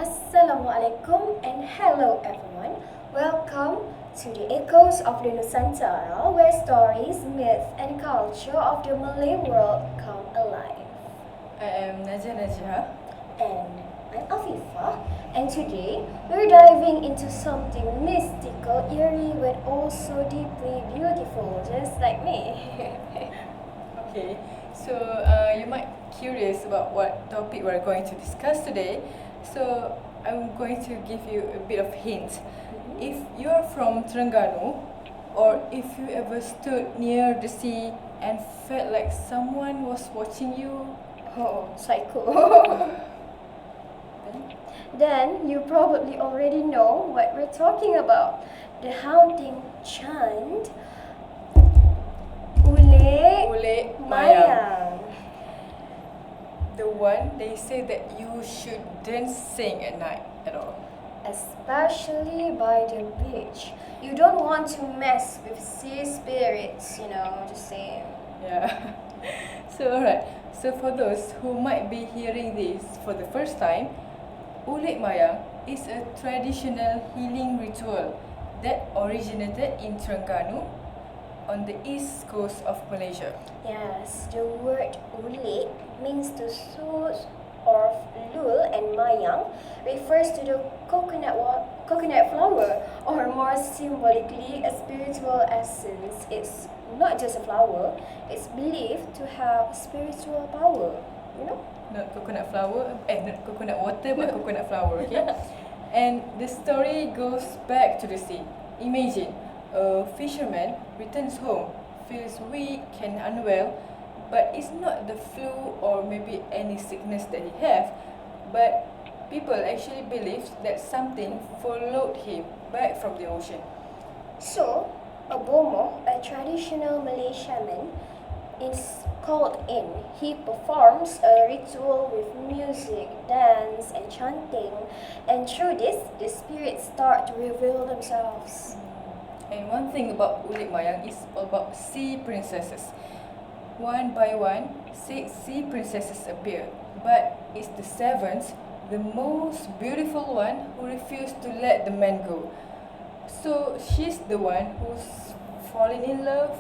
Assalamualaikum and hello everyone. Welcome to the Echoes of the Nusantara, where stories, myths, and culture of the Malay world come alive. I am Najah. And I'm Afifa, and today we're diving into something mystical, eerie, but also deeply beautiful, just like me. Okay, so you might curious about what topic we're going to discuss today. So I'm going to give you a bit of hint. If you are from Terengganu, or if you ever stood near the sea and felt like someone was watching you, Oh, psycho. then Then you probably already know what we're talking about. The haunting chant Ule Ule Mayang, Mayang. the one they say that you shouldn't sing at night at all. Especially by the beach. You don't want to mess with sea spirits, just saying. Yeah. So alright. So for those who might be hearing this for the first time, Ulit Mayang is a traditional healing ritual that originated in Terengganu on the east coast of Malaysia. Yes, the word ulit means to soothe or lul, and mayang refers to the coconut flower, or more symbolically, a spiritual essence. It's not just a flower, it's believed to have spiritual power, Not coconut flower, not coconut water, but coconut flower, okay? And the story goes back to the sea. Imagine a fisherman returns home, feels weak and unwell, but it's not the flu or maybe any sickness that he have, but people actually believe that something followed him back from the ocean. So, a bomoh, a traditional Malay shaman, is called in. He performs a ritual with music, dance, and chanting, and through this, the spirits start to reveal themselves. And one thing about Ulit Mayang is about sea princesses. One by one, 6 sea princesses appear, but it's the seventh, the most beautiful one, who refused to let the man go. So she's the one who's fallen in love,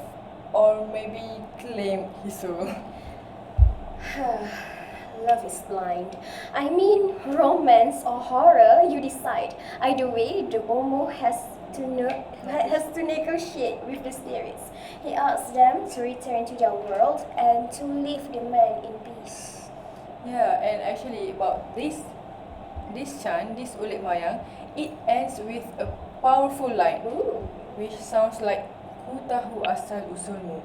or maybe claimed his soul. Love is blind. I mean, romance or horror, you decide. Either way, the bomoh has to negotiate with the spirits. He asks them to return to their world and to leave the man in peace. Yeah, and actually about this chant, this Ulit Mayang, it ends with a powerful line, Ooh. which sounds like Ku tahu asal usulmu,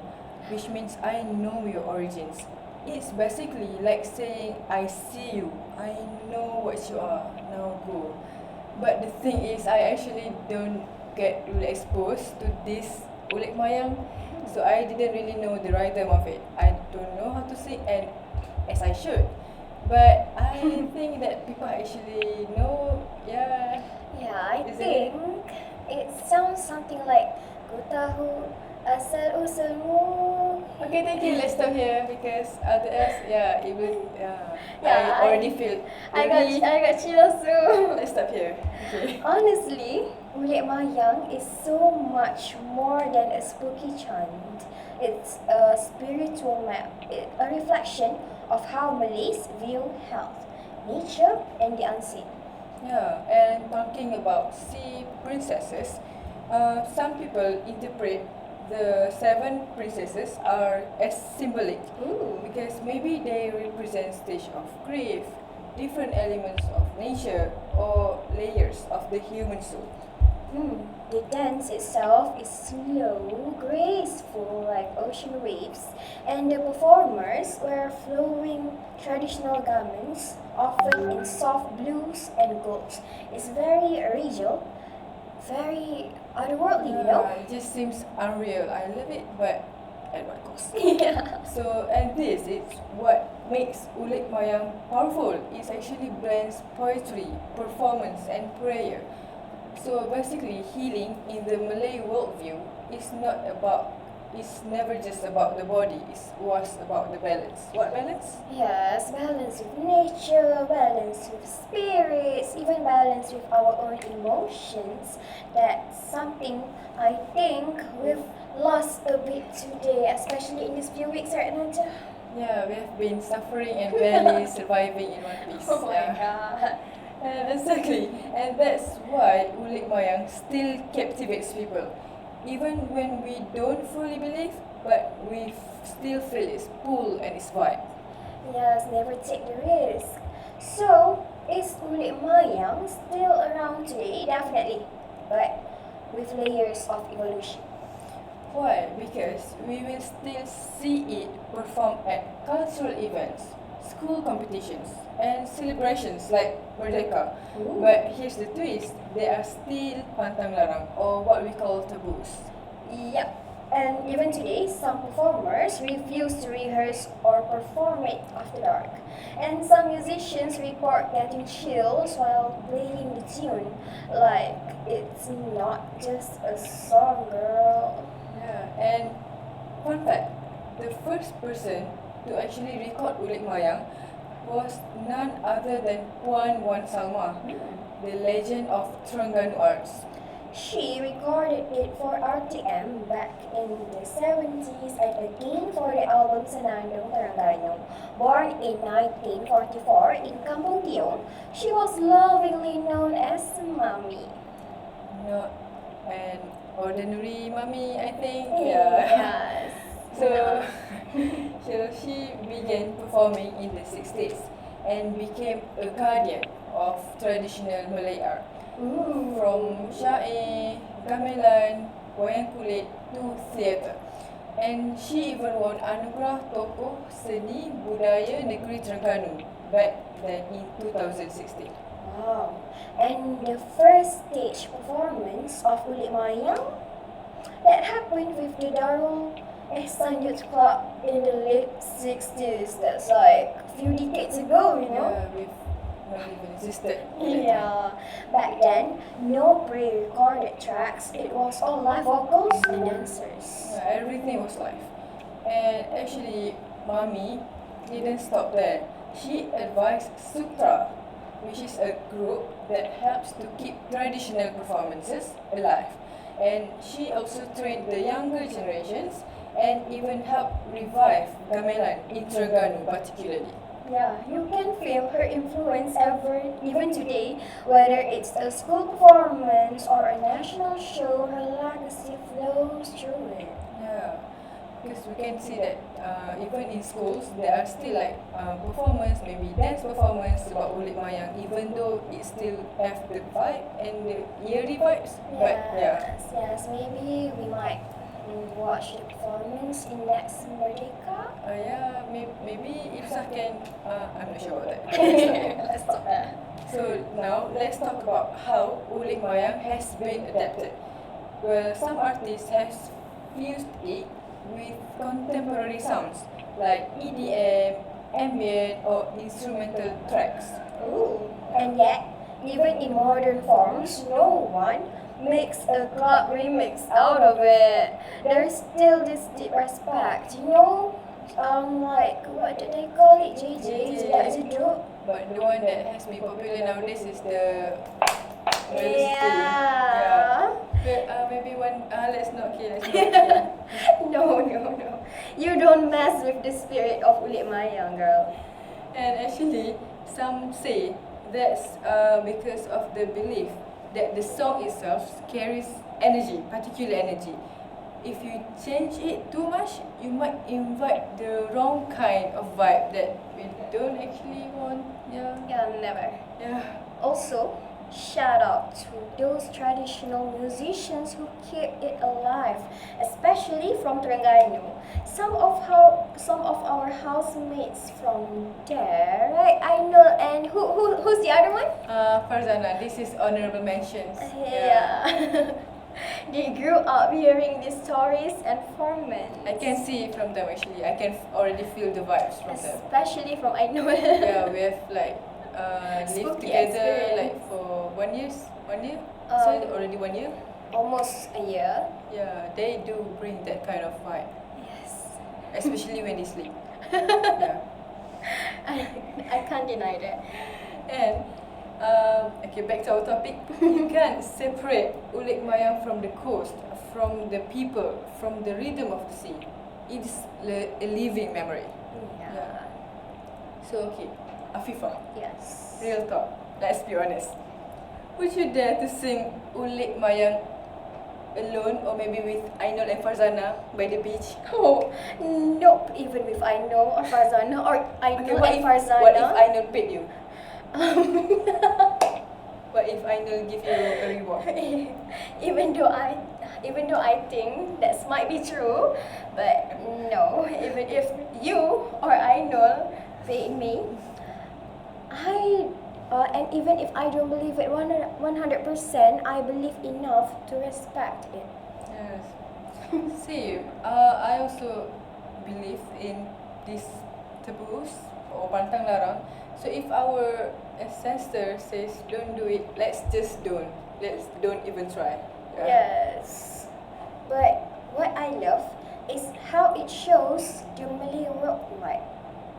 which means I know your origins. It's basically like saying I see you, I know what you are, now go. But the thing is, I actually don't get really exposed to this Ulit Mayang, so I didn't really know the rhythm of it. I don't know how to sing, and as I should. But I think that people actually know, yeah. Yeah, I Isn't think it sounds something like Ku tahu asal usulmu. Okay, thank you. Let's stop here because otherwise, yeah, it will. Yeah, Yeah, I already feel. I got chills too. Let's stop here. Okay. Honestly, Ulit Mayang is so much more than a spooky chant. It's a spiritual map, a reflection of how Malays view health, nature, and the unseen. Yeah, and talking about sea princesses, some people interpret the 7 princesses are as symbolic Ooh. because maybe they represent stage of grief, different elements of nature, or layers of the human soul. The dance itself is slow, graceful like ocean waves, and the performers wear flowing traditional garments, often in soft blues and golds. It's very original, very otherworldly. It just seems unreal. I love it, but at what cost? Yeah. So, and this is what makes Ulit Mayang powerful. It actually blends poetry, performance, and prayer. So basically, healing in the Malay worldview is not about it's never just about the body, it was about the balance. What balance? Yes, balance with nature, balance with spirits, even balance with our own emotions. That's something I think we've lost a bit today, especially in these few weeks, right, Nanja? Yeah, we have been suffering and barely surviving in one piece. Oh my Yeah. god. Exactly, and that's why Ulik Mayang still captivates people. Even when we don't fully believe, but we still feel its pull and its vibe. Yes, never take the risk. So, is Ulit Mayang still around today? Definitely, but with layers of evolution. Why? Because we will still see it performed at cultural events, school competitions, and celebrations like Merdeka. Ooh. But here's the twist, there are still pantang larang, or what we call taboos. Yep. And even today, some performers refuse to rehearse or perform it after dark. And some musicians report getting chills while playing the tune. Like, it's not just a song, girl. Yeah, and fun fact, the first person to actually record Ulik Mayang was none other than Puan Wan Salma, the legend of Terengganu arts. She recorded it for RTM back in the 70s and again for the album Senandung Terengganu. Born in 1944 in Kampung Tiong, she was lovingly known as Mami. Not an ordinary mummy, I think. Yes. So, so she began performing in the 60s and became a guardian of traditional Malay art. Ooh. From syair, gamelan, wayang kulit to theatre. And she even won anugerah tokoh seni budaya negeri Terengganu back then in 2016. Wow. And the first stage performance of Ulit Mayang that happened with the Darul Ehsan Youth Club in the late 60s. That's like a few decades ago, you know? Yeah, we've not even existed. Yeah. Back then, no pre-recorded tracks. It was all live vocals and dancers. Everything was live. And actually, Mami didn't stop there. She advised Sutra, which is a group that helps to keep traditional performances alive. And she also trained the younger generations and even helped revive gamelan in Terengganu particularly. Yeah, you can feel her influence even today, whether it's a school performance or a national show, her legacy flows through it. Yeah, because we can see that even in schools there are still like performance, maybe dance performance about Ulit Mayang, even though it still have the vibe and the eerie vibes. But yeah, Yes, maybe we might watch the performance in next Merdeka. yeah, maybe Ifsah can. I'm not sure about that. Let's stop there. So now let's talk about how Ulit Mayang has been adapted. Well, some artists have fused it with contemporary sounds like EDM, ambient, or instrumental tracks. Ooh. And yet, even in modern forms, no one makes a club remix out of it. There's still this deep respect, you know? Like, what did they call it? JJ? That's a joke? But the one that has been popular nowadays is the Melody. Yeah. But maybe one. Let's not kill. Let's not kill. No. You don't mess with the spirit of Ulit Mayang, girl. And actually, some say that's because of the belief that the song itself carries energy, particular energy. If you change it too much, you might invite the wrong kind of vibe that we don't actually want. Yeah. Yeah, never. Yeah. Also, shout out to those traditional musicians who keep it alive, especially from Terengganu. Some of our housemates from there, right? I know. And who's the other one? Farzana, this is honorable mentions. Yeah. They grew up hearing these stories and performance. I can see it from them actually. I can already feel the vibes from them. Especially from I know. Yeah, we have like lived Spooky together experience. like for 1 year. So already 1 year. almost a year. Yeah, they do bring that kind of vibe, Yes. especially when they sleep. Yeah. I can't deny that. And okay, back to our topic. You can't separate Ulik Mayang from the coast, from the people, from the rhythm of the sea. It's a living memory. Yeah. So okay, Afifa, Yes. real talk. Let's be honest. Would you dare to sing Ulik Mayang alone, or maybe with Ainul and Farzana by the beach? Oh, nope. Even with Ainul or Farzana or Ainul what and if Farzana. what if Ainul paid you? What if Ainul give you a reward? even though I think that might be true, but no. Even if you or Ainul paid me, and even if I don't believe it 100%, I believe enough to respect it. Yes. See, I also believe in these taboos or pantang larang. So if our ancestor says don't do it, let's just don't. Let's don't even try. Yes. But what I love is how it shows the Malay worldwide,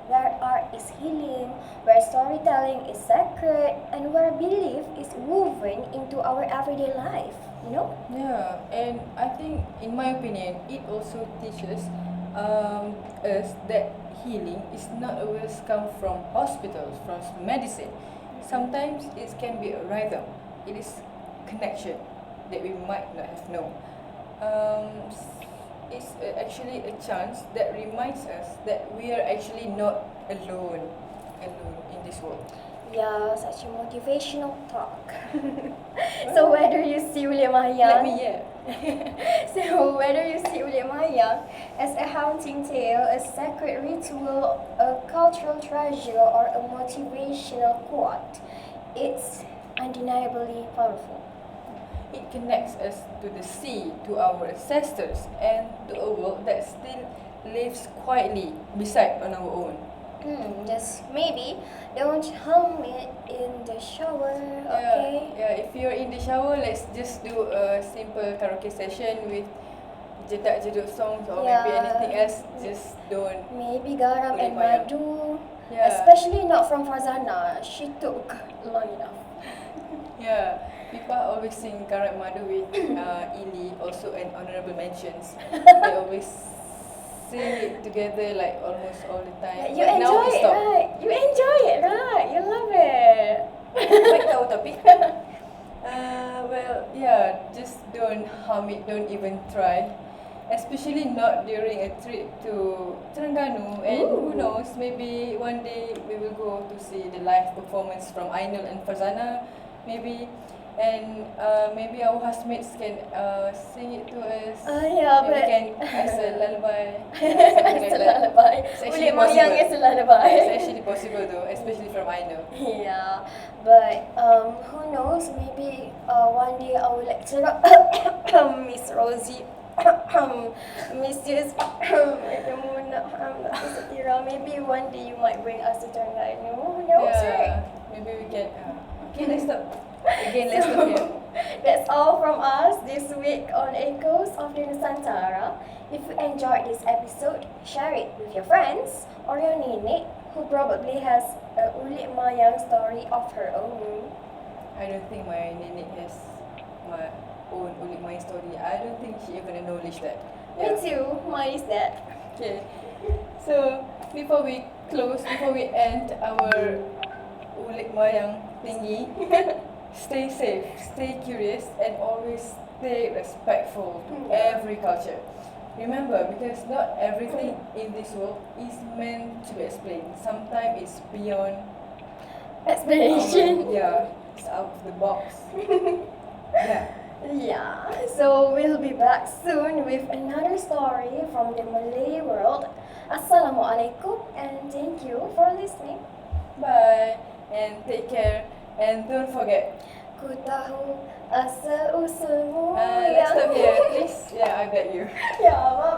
where art is healing, where storytelling is sacred, and where belief is woven into our everyday life. You know? Yeah, and I think, in my opinion, it also teaches us that healing is not always come from hospitals, from medicine. Sometimes it can be a rhythm. It is connection that we might not have known. It's actually a chance that reminds us that we are actually not alone in this world. Yeah, such a motivational talk. So whether you see Ulit Let Mayang, me hear. so whether you see Ulit Mayang as a haunting tale, a sacred ritual, a cultural treasure, or a motivational quote, it's undeniably powerful. It connects us to the sea, to our ancestors, and to a world that still lives quietly beside on our own. Just maybe don't hum it in the shower, okay? Yeah, if you're in the shower, let's just do a simple karaoke session with jedak-jeduk songs or maybe Yeah. anything else. Just don't. Maybe garam Ulit and Mayang. madu. Yeah. Especially not from Farzana. She took long enough. Yeah, people always sing Karat Madu with Ili, also an honorable mentions. They always sing it together like almost all the time. You But now enjoy we it, stop. right? You enjoy it, right? You love it. Back to our topic. Well, yeah, just don't hum it, don't even try. Especially not during a trip to Terengganu, and who Ooh. knows, maybe one day we will go to see the live performance from Ainul and Farzana, maybe, and maybe our housemates can sing it to us. Yeah, maybe but can as a lullaby, something it's like a that. lullaby. It's actually Ulit Mayang possible. is a lullaby. It's actually possible though, especially from Ainul. Yeah, but who knows? Maybe one day our lecturer, Miss Rosie, Mrs. Nusatara, maybe one day you might bring us to Terengganu. Who knows, right? Maybe we can. Okay, let's stop. Again, let's stop here. That's all from us this week on Echoes of the Nusantara. If you enjoyed this episode, share it with your friends or your nenek who probably has a Ulit Mayang story of her own. I don't think my nenek has my own Ulik Mayang story. I don't think she even acknowledged that. Me too, mine is that. Okay. So before we close, before we end our Ulik Mayang thingy, stay safe, stay curious, and always stay respectful to every culture. Remember, because not everything in this world is meant to be explained. Sometimes it's beyond Explanation. yeah, it's out of the box. Yeah. Yeah, so we'll be back soon with another story from the Malay world. Assalamualaikum and thank you for listening. Bye and take care, and don't forget. Ku tahu asal usulmu Let's stop here, please. Yeah, I beg you. Ya,